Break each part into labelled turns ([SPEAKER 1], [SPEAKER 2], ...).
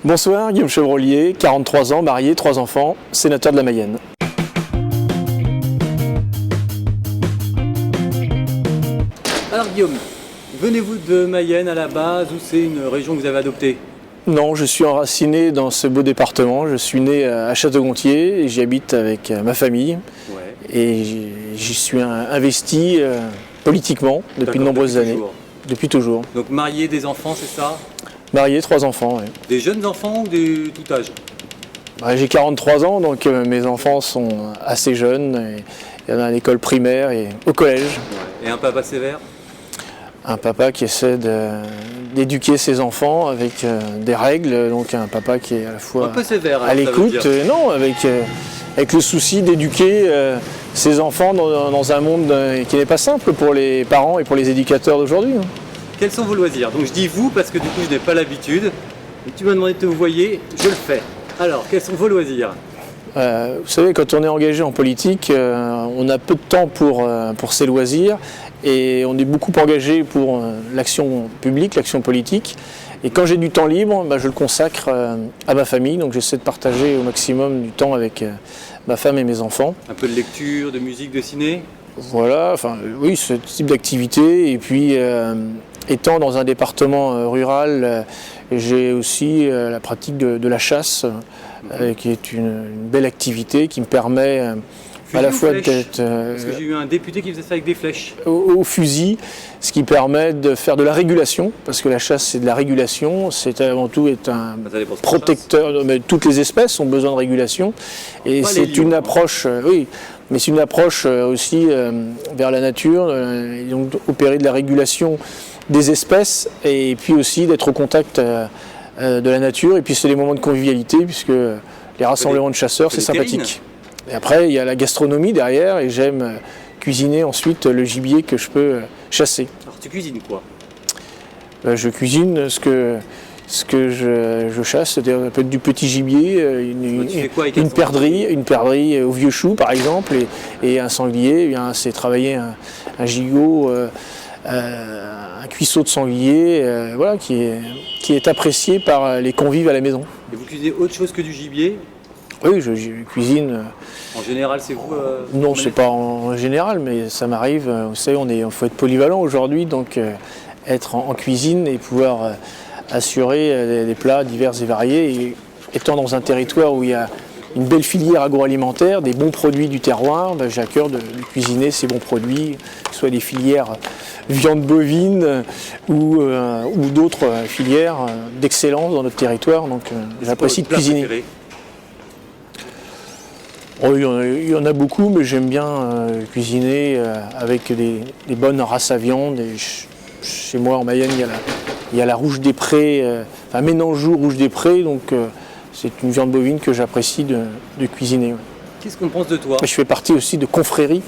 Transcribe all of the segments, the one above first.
[SPEAKER 1] Bonsoir, Guillaume Chevrolier, 43 ans, marié, 3 enfants, sénateur de la Mayenne.
[SPEAKER 2] Alors Guillaume, venez-vous de Mayenne à la base ou c'est une région que vous avez adoptée?
[SPEAKER 1] Non, je suis enraciné dans ce beau département. Je suis né à Château-Gontier et j'y habite avec ma famille.
[SPEAKER 2] Ouais.
[SPEAKER 1] Et j'y suis investi politiquement depuis de nombreuses années. Depuis toujours.
[SPEAKER 2] Donc marié, des enfants, c'est ça?
[SPEAKER 1] Marié, 3 enfants. Ouais.
[SPEAKER 2] Des jeunes enfants ou des tout âge?
[SPEAKER 1] J'ai 43 ans, donc mes enfants sont assez jeunes. Il y en a à l'école primaire et au collège.
[SPEAKER 2] Ouais. Et un papa sévère?
[SPEAKER 1] Un papa qui essaie d'éduquer ses enfants avec des règles, donc un papa qui est à la fois
[SPEAKER 2] un peu sévère,
[SPEAKER 1] à l'écoute, non, avec le souci d'éduquer ses enfants dans un monde qui n'est pas simple pour les parents et pour les éducateurs d'aujourd'hui.
[SPEAKER 2] Quels sont vos loisirs? Donc je dis vous parce que du coup je n'ai pas l'habitude. Et tu m'as demandé de te voyer, je le fais. Alors, quels sont vos loisirs?
[SPEAKER 1] Vous savez, quand on est engagé en politique, on a peu de temps pour ses loisirs et on est beaucoup engagé pour l'action publique, l'action politique. Et quand j'ai du temps libre, je le consacre à ma famille, donc j'essaie de partager au maximum du temps avec ma femme et mes enfants.
[SPEAKER 2] Un peu de lecture, de musique, de ciné?
[SPEAKER 1] Voilà, oui, ce type d'activité. Et puis, étant dans un département rural, j'ai aussi la pratique de la chasse, qui est une belle activité qui me permet à la fois d'être...
[SPEAKER 2] Parce que j'ai eu un député qui faisait ça avec des flèches.
[SPEAKER 1] Au fusil, ce qui permet de faire de la régulation, parce que la chasse c'est de la régulation, c'est avant tout être un protecteur, mais toutes les espèces ont besoin de régulation, et c'est une approche, oui, mais c'est une approche aussi vers la nature, et donc opérer de la régulation des espèces, et puis aussi d'être au contact de la nature, et puis c'est des moments de convivialité, puisque les rassemblements de chasseurs, c'est sympathique. Et après, il y a la gastronomie derrière, et j'aime cuisiner ensuite le gibier que je peux chasser.
[SPEAKER 2] Alors tu cuisines quoi?
[SPEAKER 1] Je cuisine ce que je chasse, c'est-à-dire ça peut être du petit gibier, une perdrix au vieux chou par exemple, et un sanglier. Eh bien, c'est travailler un gigot, un cuisseau de sanglier, voilà, qui est apprécié par les convives à la maison.
[SPEAKER 2] Et vous cuisinez autre chose que du gibier?
[SPEAKER 1] Oui, je cuisine.
[SPEAKER 2] En général, c'est vous
[SPEAKER 1] Non, c'est pas en général, mais ça m'arrive. Vous savez, faut être polyvalent aujourd'hui, donc être en cuisine et pouvoir assurer des plats divers et variés. Et étant dans un territoire où il y a une belle filière agroalimentaire, des bons produits du terroir, j'ai à cœur de cuisiner ces bons produits, que ce soit des filières viande bovine ou d'autres filières d'excellence dans notre territoire. Donc j'apprécie de cuisiner. Oh, il y en a beaucoup, mais j'aime bien cuisiner avec des bonnes races à viande. Et chez moi en Mayenne, il y a la Rouge des Prés, Ménanjou Rouge des Prés, donc c'est une viande bovine que j'apprécie de cuisiner. Ouais.
[SPEAKER 2] Qu'est-ce qu'on pense de toi?
[SPEAKER 1] Je fais partie aussi de confréries.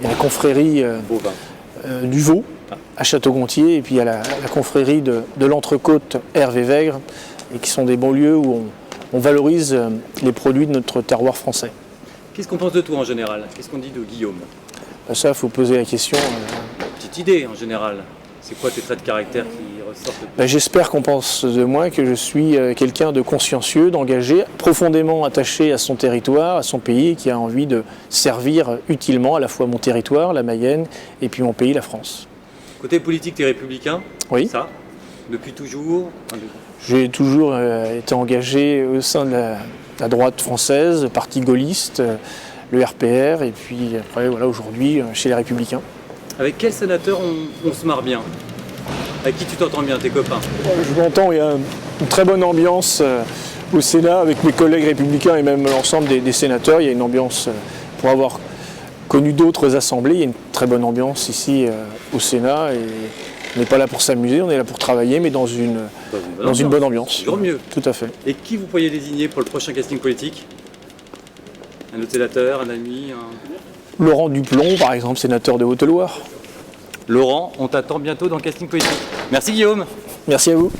[SPEAKER 1] Il y a la confrérie du Veau à Château-Gontier, et puis il y a la confrérie de l'Entrecôte Hervé-Vègre, et qui sont des bons lieux où on valorise les produits de notre terroir français.
[SPEAKER 2] Qu'est-ce qu'on pense de toi en général? Qu'est-ce qu'on dit de Guillaume?
[SPEAKER 1] Ça, il faut poser la question.
[SPEAKER 2] Petite idée en général. C'est quoi tes traits de caractère qui ressortent?
[SPEAKER 1] J'espère qu'on pense de moi que je suis quelqu'un de consciencieux, d'engagé, profondément attaché à son territoire, à son pays, qui a envie de servir utilement à la fois mon territoire, la Mayenne, et puis mon pays, la France.
[SPEAKER 2] Côté politique, tu es républicain?
[SPEAKER 1] Oui.
[SPEAKER 2] Ça? Depuis toujours?
[SPEAKER 1] J'ai toujours été engagé au sein de la droite française, le parti gaulliste, le RPR, et puis après, voilà, aujourd'hui, chez les Républicains.
[SPEAKER 2] Avec quel sénateur on se marre bien? Avec qui tu t'entends bien, tes copains?
[SPEAKER 1] Je m'entends, il y a une très bonne ambiance au Sénat avec mes collègues républicains et même l'ensemble des sénateurs. Il y a une ambiance, pour avoir connu d'autres assemblées, il y a une très bonne ambiance ici au Sénat. Et on n'est pas là pour s'amuser, on est là pour travailler, mais dans une bonne ambiance.
[SPEAKER 2] Toujours mieux.
[SPEAKER 1] Tout à fait.
[SPEAKER 2] Et qui vous pourriez désigner pour le prochain casting politique? Un autre sénateur, un ami
[SPEAKER 1] Laurent Duplon, par exemple, sénateur de Haute-Loire.
[SPEAKER 2] Laurent, on t'attend bientôt dans le casting politique. Merci Guillaume.
[SPEAKER 1] Merci à vous.